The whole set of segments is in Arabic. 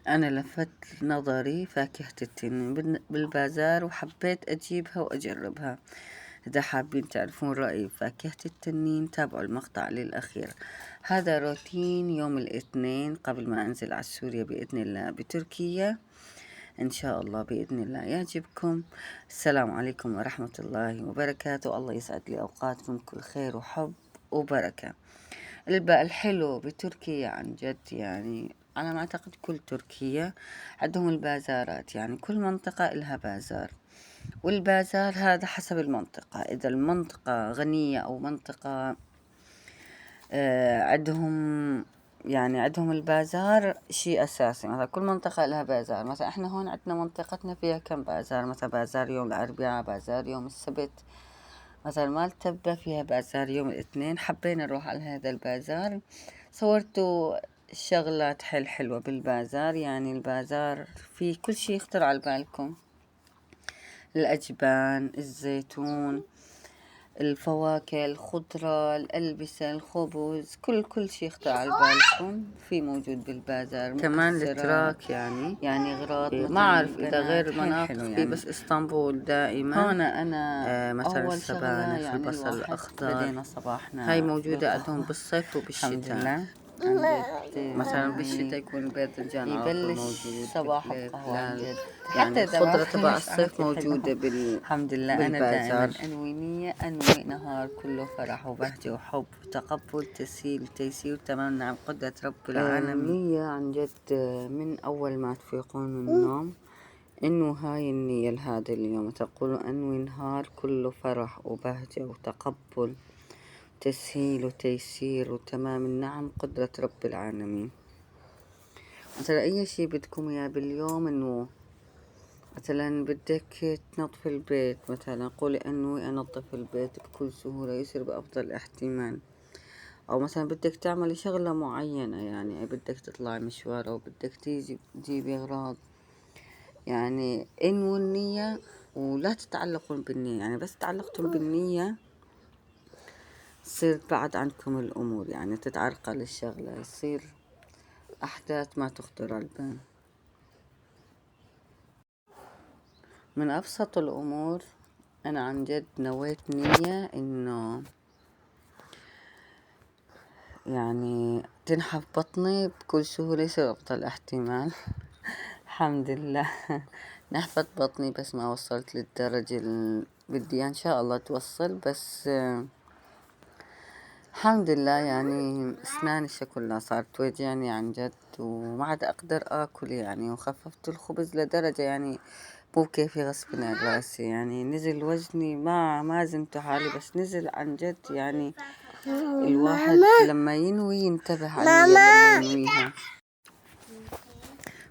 أنا لفت نظري فاكهة التنين بالبازار وحبيت أجيبها وأجربها. إذا حابين تعرفون رأيي فاكهة التنين تابعوا المقطع للأخير. هذا روتين يوم الاثنين قبل ما أنزل على سوريا بإذن الله بتركيا، إن شاء الله بإذن الله يعجبكم. السلام عليكم ورحمة الله وبركاته. الله يسعد لي أوقاتكم كل خير وحب وبركة. الحلو بتركيا عن جد، يعني على ما أعتقد كل تركيا عندهم البازارات، يعني كل منطقة إلها بازار، والبازار هذا حسب المنطقة. إذا المنطقة غنية أو منطقة عندهم، يعني عندهم البازار شيء أساسي. مثلا كل منطقة لها بازار. مثلا إحنا هون عندنا منطقتنا فيها كم بازار، مثلا بازار يوم الأربعاء، بازار يوم السبت. مثلا مال تبة فيها بازار يوم الاثنين، حبينا نروح على هذا البازار. صورتوا شغلات حلوة بالبازار، يعني البازار فيه كل شي يخطر على بالكم، الأجبان، الزيتون، الفواكه، الخضرة، الألبسة، الخبز، كل شي يخطر على بالكم في موجود بالبازار. كمان التراك، يعني غراض ما أعرف إذا غير المناطق في يعني. بس اسطنبول دائما هون أنا مثلا أول السبانخ، يعني البصل الأخضر بدينا صباحنا هاي موجودة عندهم بالصيف وبالشتاء. مثلا بالشتاء يكون باذنجان يبلش صباح القهوة عن جد. يعني الخضرة تبع الصيف موجودة الحمد لله. أنا دائما أنوي نية، أنوي نهار كله فرح وبهجة وحب وتقبل تسهيل وتيسير تمام نعم قدرة رب العالمين. نية عن جد من أول ما تفيقون من النوم، إنه هاي النية لهذا اليوم، تقولوا أنوي نهار كله فرح وبهجة وتقبل تسهيل وتيسير وتمام النعم قدرة رب العالمين. مثلا أي شي بدكم إياه باليوم، إنه مثلا بدك تنظف البيت، مثلا قولي أنوي أنظف البيت بكل سهولة يصير بأفضل احتمال. أو مثلا بدك تعملي شغلة معينة، يعني بدك تطلعي مشوار أو بدك تجيبي أغراض، يعني انووا النية ولا تتعلقون بالنية. يعني بس تعلقتم بالنية تصير بعد عنكم الأمور، يعني تتعرقل الشغلة، يصير أحداث ما تخطر على البال. من أبسط الأمور أنا عن جد نويت نية إنه يعني تنحف بطني بكل سهولة يصير أفضل احتمال. الحمد لله. نحفت بطني بس ما وصلت للدرجة اللي بدي إن شاء الله توصل، بس الحمد لله. يعني اسناني كلها صارت توجعني عن جد وما عاد اقدر اكل يعني، وخففت الخبز لدرجة يعني مو كيفي غصب عن راسي، يعني نزل وزني ما زنت حالي بس نزل عن جد. يعني الواحد لما ينوي ينتبه على النية لما ينويها.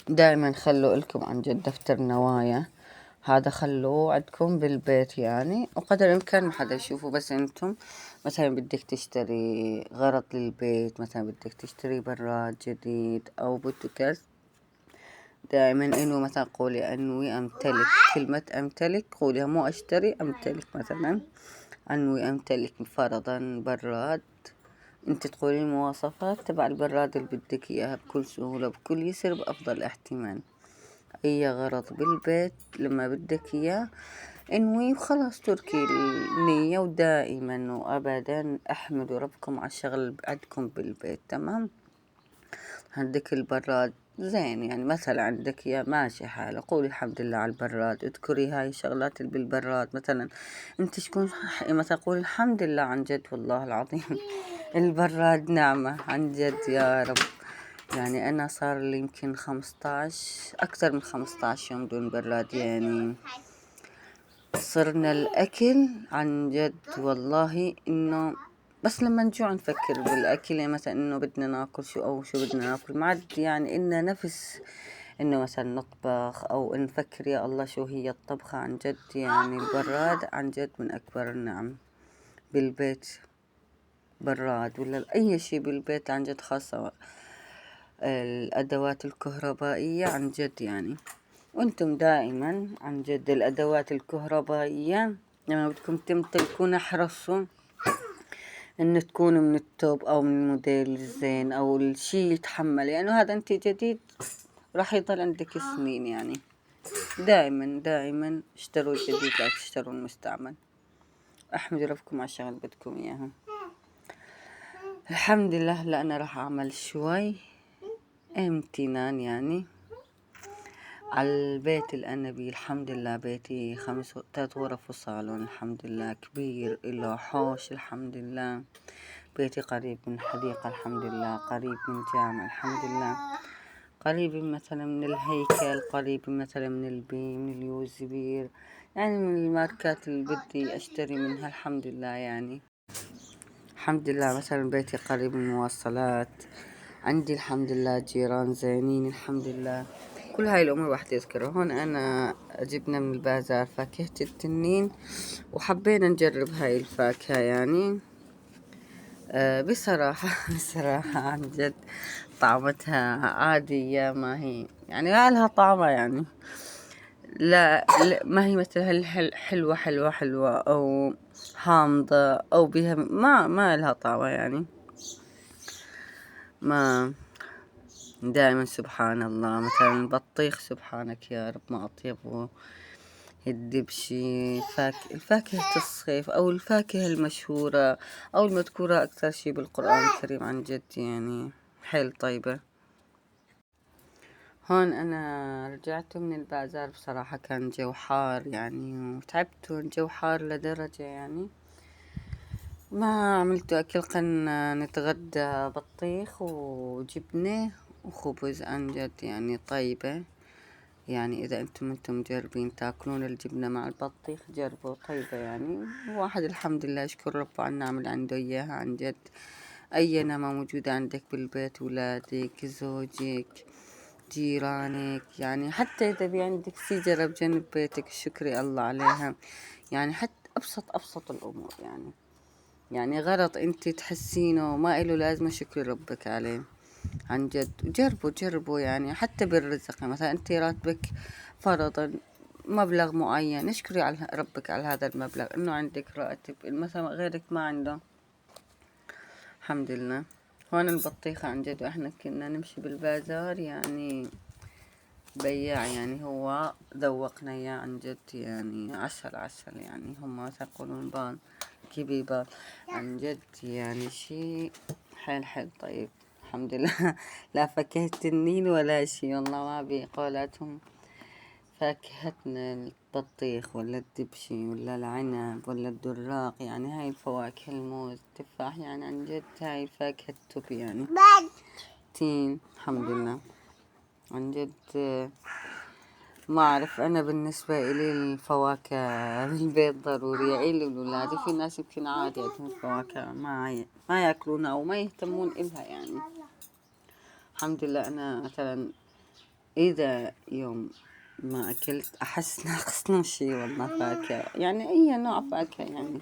دائما خلوا لكم عن جد دفتر نوايا، هذا خلوه عندكم بالبيت يعني، وقدر الإمكان ما حدا يشوفه بس أنتم. مثلا بدك تشتري غرض للبيت، مثلا بدك تشتري براد جديد أو بوتوكاز، دائما إنه مثلا قولي أنوي أمتلك. كلمة أمتلك قوليها، مو أشتري، أمتلك. مثلا أنوي أمتلك فرضا براد، انت تقولي المواصفات تبع البراد اللي بدك اياها بكل سهولة بكل يسر بأفضل احتمال. اي غرض بالبيت لما بدك اياه انوي وخلاص تركي النية، ودائما وابدا احمدوا ربكم على الشغل اللي عندكم بالبيت. تمام، عندك البراد زين، يعني مثلا عندك يا ماشي حالة قولي الحمد لله على البراد، اذكري هاي الشغلات اللي بالبراد. مثلا انت شكون مثلا قولي الحمد لله عن جد والله العظيم البراد نعمة عن جد يا رب. يعني أنا صار لي يمكن 15 أكثر من 15 يوم دون براد، يعني صرنا الأكل عن جد والله إنه بس لما نجوع نفكر بالأكل، يعني مثلا إنه بدنا ناكل شو أو شو بدنا ناكل، ما عاد يعني إنه نفس إنه مثلا نطبخ أو نفكر يا الله شو هي الطبخة. عن جد يعني البراد عن جد من أكبر النعم بالبيت، براد ولا أي شي بالبيت عن جد، خاصة الأدوات الكهربائية عن جد يعني. وانتم دائما عن جد الأدوات الكهربائية لما بدكم تمتلكون احرصوا ان تكون من التوب او من الموديل الزين او الشي يتحمل، يعني هذا انت جديد راح يضل عندك سنين يعني. دائما دائما اشتروا الجديد لا تشتروا المستعمل. احمدوا ربكم على الشغل بدكم اياها. الحمد لله. هلا انا راح اعمل شوي امتنان يعني على البيت اللي انا بيه. الحمد لله بيتي 3 غرف وصالون، الحمد لله كبير، له حوش، الحمد لله. بيتي قريب من حديقة، الحمد لله، قريب من جامع، الحمد لله، قريب مثلا من الهيكل، قريب مثلا من البي، من اليوزبير، يعني من الماركات اللي بدي اشتري منها، الحمد لله يعني. الحمد لله مثلا بيتي قريب من المواصلات، عندي الحمد لله جيران زينين، الحمد لله. كل هاي الأمور واحد يذكرها. هون أنا جبنا من البازار فاكهة التنين، وحبينا نجرب هاي الفاكهة يعني. بصراحة بصراحة عن جد طعمتها عادية، ما هي يعني ما لها طعمة يعني. لا, لا ما هي مثل حلوة حلوة حلوة أو حامضة أو بها، ما لها طعمة يعني. ما دائما سبحان الله، مثلا البطيخ سبحانك يا رب ما أطيبه. الدبشي، الفاكهة الصيف أو الفاكهة المشهورة أو المذكورة أكثر شي بالقرآن الكريم، عن جد يعني حيل طيبة. هون أنا رجعت من البازار، بصراحة كان جو حار يعني، وتعبت. جو حار لدرجة يعني ما عملت أكل. قلنا نتغدى بطيخ وجبنة وخبز، عن جد يعني طيبة يعني. إذا أنتم مجربين تاكلون الجبنة مع البطيخ جربوا، طيبة يعني. واحد الحمد لله يشكر ربه على النعم اللي عنده إياها، عن جد. أي نعمة موجودة عندك بالبيت، ولادك، زوجك، جيرانك يعني. حتى إذا في عندك شجرة بجنب بيتك شكري الله عليها يعني. حتى أبسط الأمور يعني غلط انت تحسينه ما إله لازمة، شكري ربك عليه عن جد. جربوا يعني. حتى بالرزق مثلا انت راتبك فرضا مبلغ معين، اشكري على ربك على هذا المبلغ، انه عندك راتب مثلا غيرك ما عنده، الحمد لله. هون البطيخة عن جد، واحنا كنا نمشي بالبازار يعني بياع يعني هو ذوقنا اياه عن جد يعني. عسل يعني، هم يقولون بان كبيبة عن جد يعني. شي حيل طيب الحمد لله. لا فاكهة تنين ولا شي، والله ما بقولاتهم فاكهتنا البطيخ ولا الدبشي ولا العنب ولا الدراق يعني. هاي الفواكه، الموز، التفاح يعني، عن جد هاي الفاكهة التوب يعني. تين الحمد لله عن جد. ما أعرف، أنا بالنسبة إلي الفواكه بالبيت ضرورية، إلي والولاد. في ناس يمكن عادي عندهم الفواكه ما يأكلونها أو ما يهتمون إلها يعني. الحمد لله. أنا مثلا إذا يوم ما أكلت أحس ناقصنا شي، والله فاكهة يعني، أي نوع فاكهة يعني.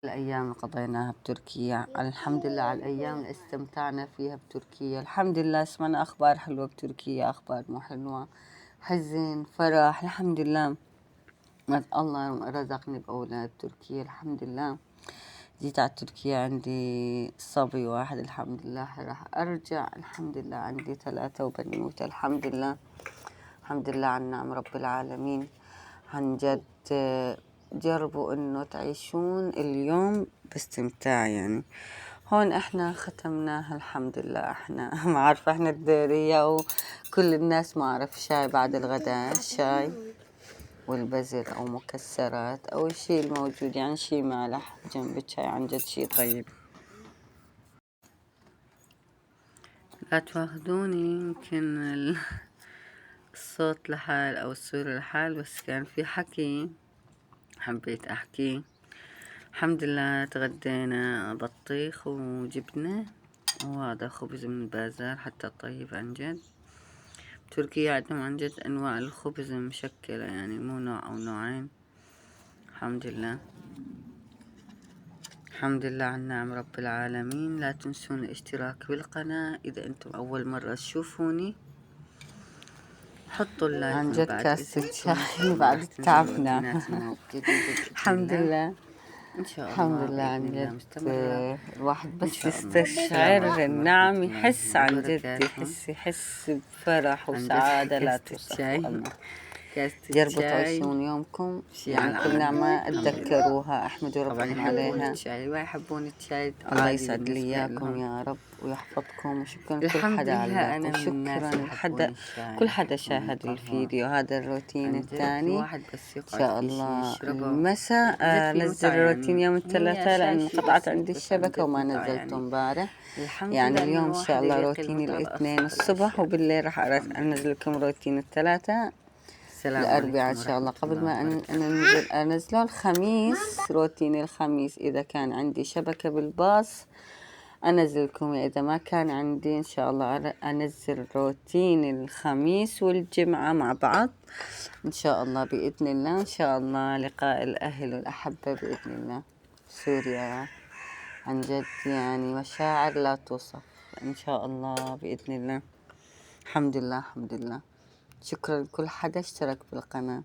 الأيام اللي قضيناها بتركيا الحمد لله، على الأيام اللي استمتعنا فيها بتركيا الحمد لله. سمعنا أخبار حلوة بتركيا، أخبار مو حلوة، حزن، فرح، الحمد لله. الله رزقني بأولاد تركيا الحمد لله. جيت على تركيا عندي صبي واحد الحمد لله، راح أرجع الحمد لله عندي 3 وبنوتة الحمد لله. الحمد لله على النعم رب العالمين عن جد. جربوا انه تعيشون اليوم باستمتاع يعني. هون احنا ختمناها الحمد لله. احنا ما عارفة، احنا الديرية وكل الناس ما عارف شاي بعد الغداء، شاي والبزر او مكسرات او الشي الموجود يعني، شي مالح جنب الشاي، عن جد شي طيب. لا تواخذوني يمكن الصوت لحال او الصورة لحال، بس كان في حكي حبيت احكي. الحمد لله تغدينا بطيخ وجبنة، وهذا خبز من البازار حتى طيب عن جد. تركيا عندهم عن جد أنواع الخبز مشكلة يعني، مو نوع أو نوعين. الحمد لله. الحمد لله على النعم رب العالمين. لا تنسون الاشتراك بالقناة إذا أنتم أول مرة تشوفوني. حطوا اللايك عن جد كاسة شاي بعد تعبنا. الحمد لله. إن شاء الحمد الله لله عن بإذن الله جد. مستمرة. الواحد إن بس شاء الله. السلام يستشعر عليكم النعم ورحمة يحس الله عن جد، وبركاته. يحس بفرح عن جد وسعادة لا كاسة توصف الشاي، وأمل. كاسة جربوا الشاي تعيشون يومكم شي يعني على كل العالم. نعمة الحمد لله. اتذكروها، احمدوا طبعا ربكم يحبون عليها. الشاي ويحبون الشاي الله عادي يسعد لي بالنسبة إياكم لهم. يا رب ويحفظكم، وشكرا كل الحمد حدا لله علق، أنا من الناس وشكرا اللي يحبون لحدا كل الشاي حدا شاهد ومطهر. الفيديو هذا الروتين عن جد الثاني. الواحد بس إن يقعد شاء في شي الله يشربه المساء جد في أنزل متعة، الروتين يعني يوم هي الثلاثاء أشياء لأن شي انقطعت بسيط عندي بس عن الشبكة جد وما متعة نزلته يعني. امبارح. الحمد يعني لله إنه اليوم إن شاء الواحد الله يلاقي روتيني المتعة الاثنين بأبسط الصبح، الأشياء. وبالليل راح الحمد أنزل لله. لكم روتين الثلاثاء. السلام الأربعاء إن عليكم شاء الله، ورحمة قبل الله ما وبركاته. أنزله الخميس، روتيني الخميس إذا كان عندي شبكة بالباص أنزلكم، إذا ما كان عندي إن شاء الله أنزل روتين الخميس والجمعة مع بعض إن شاء الله بإذن الله. إن شاء الله لقاء الأهل والأحبة بإذن الله. سوريا عن جد يعني مشاعر لا توصف، إن شاء الله بإذن الله. الحمد لله الحمد لله. شكرا لكل حدا اشترك بالقناة.